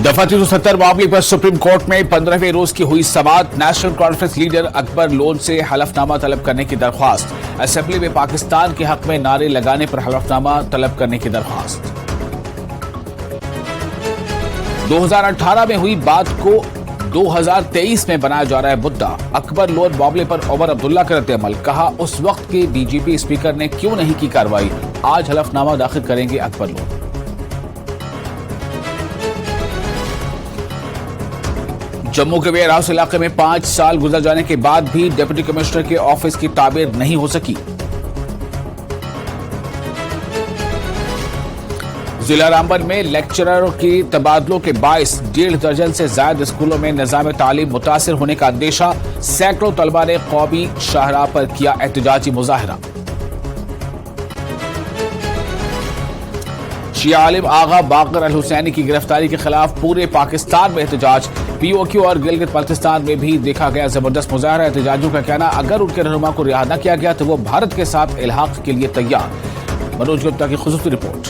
दफा 370 मामले पर सुप्रीम कोर्ट में 15वें रोज की हुई समाअत। National conference leader Akbar Lone से हलफनामा तलब करने की दरख्वास्त। असेंबली में पाकिस्तान के हक में नारे लगाने पर हलफनामा तलब करने की दरख्वास्त। 2018 में हुई बात को 2023 में बनाया जा रहा है मुद्दा। अकबर लोन मामले पर उमर अब्दुल्ला का रद्द-ए-अमल। कहा, उस वक्त के डीजीपी स्पीकर ने क्यों नहीं की कार्रवाई। आज हलफनामा दाखिल करेंगे अकबर लोन। जम्मू के वेयर हाउस इलाके में 5 साल गुजर जाने के बाद भी डिप्टी कमिश्नर के ऑफिस की तामीर नहीं हो सकी। जिला रामबन में लेक्चररों की तबादलों के बायस 1.5 दर्जन से ज्यादा स्कूलों में निजाम तालीम मुतासिर होने का अंदेशा। सैकड़ों तलबा ने कौमी शाहराह पर किया एहतजाजी मुजाहरा। शिया आलिम आगा बाकर अल हुसैनी की गिरफ्तारी के खिलाफ पूरे पाकिस्तान में एहतजाज। पीओक्यू और गिलगित बल्तिस्तान में भी देखा गया जबरदस्त मुजाहरा। एहतजाजियों का कहना, अगर उनके रहनुमा को रिहा न किया गया तो वो भारत के साथ इल्हाक के लिए तैयार। मनोज गुप्ता की खुसूसी रिपोर्ट।